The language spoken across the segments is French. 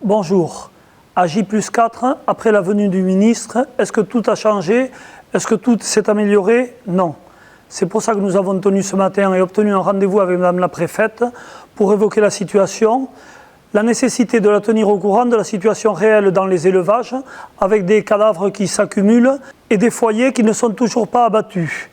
Bonjour. À J+4, après la venue du ministre, est-ce que tout a changé? Est-ce que tout s'est amélioré? Non. C'est pour ça que nous avons tenu ce matin et obtenu un rendez-vous avec Madame la préfète pour évoquer la situation, la nécessité de la tenir au courant de la situation réelle dans les élevages, avec des cadavres qui s'accumulent et des foyers qui ne sont toujours pas abattus.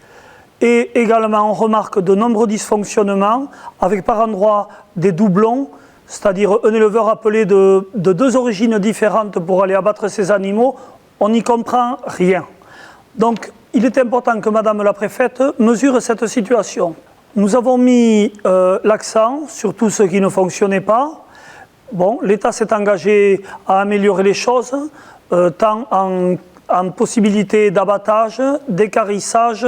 Et également, on remarque de nombreux dysfonctionnements, avec par endroits des doublons, c'est-à-dire un éleveur appelé de deux origines différentes pour aller abattre ces animaux, on n'y comprend rien. Donc, il est important que Madame la préfète mesure cette situation. Nous avons mis l'accent sur tout ce qui ne fonctionnait pas. Bon, l'État s'est engagé à améliorer les choses, tant en possibilité d'abattage, d'équarrissage,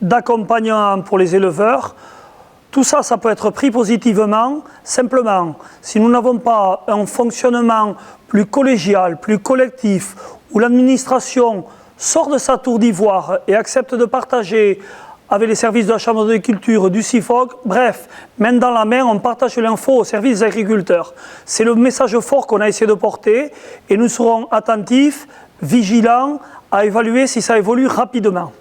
d'accompagnement pour les éleveurs. Tout ça, ça peut être pris positivement. Simplement, si nous n'avons pas un fonctionnement plus collégial, plus collectif, où l'administration sort de sa tour d'ivoire et accepte de partager avec les services de la Chambre de culture, du CIFOG, bref, main dans la main, on partage l'info aux services des agriculteurs. C'est le message fort qu'on a essayé de porter et nous serons attentifs, vigilants à évaluer si ça évolue rapidement.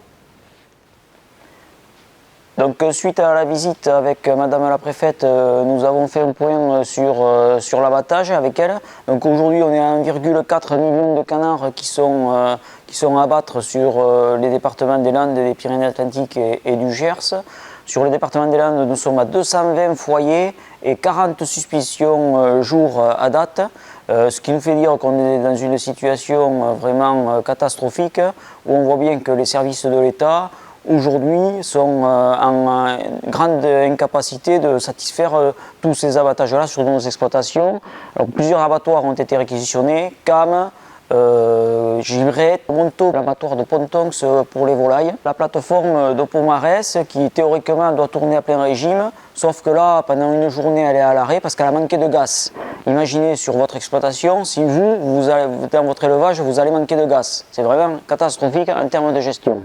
Donc suite à la visite avec Madame la préfète, nous avons fait un point sur l'abattage avec elle. Donc aujourd'hui on est à 1,4 million de canards qui sont à abattre sur les départements des Landes, des Pyrénées-Atlantiques et du Gers. Sur le département des Landes, nous sommes à 220 foyers et 40 suspicions jour à date. Ce qui nous fait dire qu'on est dans une situation vraiment catastrophique où on voit bien que les services de l'État aujourd'hui sont en grande incapacité de satisfaire tous ces abattages-là sur nos exploitations. Alors, plusieurs abattoirs ont été réquisitionnés, Cam, Givret, Montaut, l'abattoir de Pontonx pour les volailles. La plateforme de Pomarès qui théoriquement doit tourner à plein régime, sauf que là, pendant une journée, elle est à l'arrêt parce qu'elle a manqué de gaz. Imaginez sur votre exploitation, si dans votre élevage, vous allez manquer de gaz. C'est vraiment catastrophique en termes de gestion.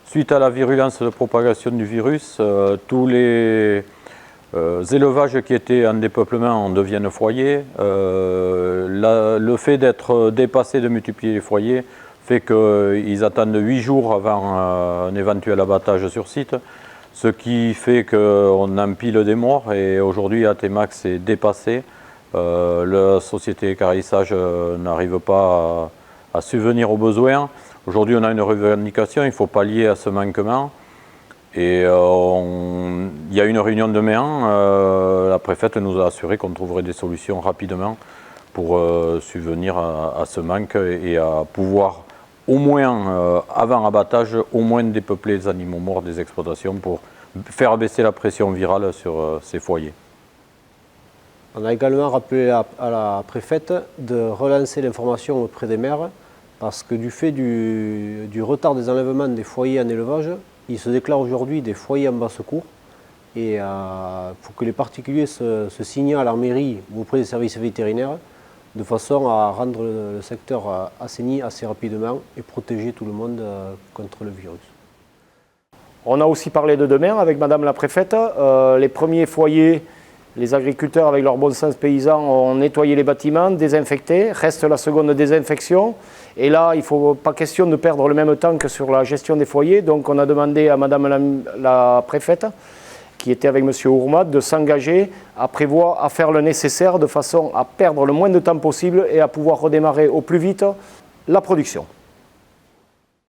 Suite à la virulence de propagation du virus, tous les élevages qui étaient en dépeuplement en deviennent foyers. Le fait d'être dépassé, de multiplier les foyers, fait qu'ils attendent 8 jours avant un éventuel abattage sur site, ce qui fait qu'on empile des morts et aujourd'hui ATMAX est dépassé. La société équarrissage n'arrive pas à subvenir aux besoins. Aujourd'hui, on a une revendication, il faut pallier à ce manquement. Et il y a une réunion demain, la préfète nous a assuré qu'on trouverait des solutions rapidement pour subvenir à ce manque et à pouvoir, au moins, avant abattage, au moins dépeupler les animaux morts des exploitations pour faire baisser la pression virale sur ces foyers. On a également rappelé à la préfète de relancer l'information auprès des maires parce que du fait du retard des enlèvements des foyers en élevage, il se déclare aujourd'hui des foyers en basse-cour et il faut que les particuliers se signalent à la mairie ou auprès des services vétérinaires de façon à rendre le secteur assaini assez rapidement et protéger tout le monde contre le virus. On a aussi parlé de demain avec Madame la préfète. Les premiers foyers, les agriculteurs avec leur bon sens paysan ont nettoyé les bâtiments, désinfecté, reste la seconde désinfection. Et là, il ne faut pas question de perdre le même temps que sur la gestion des foyers. Donc on a demandé à Madame la préfète, qui était avec Monsieur Ourmad, de s'engager à faire le nécessaire de façon à perdre le moins de temps possible et à pouvoir redémarrer au plus vite la production.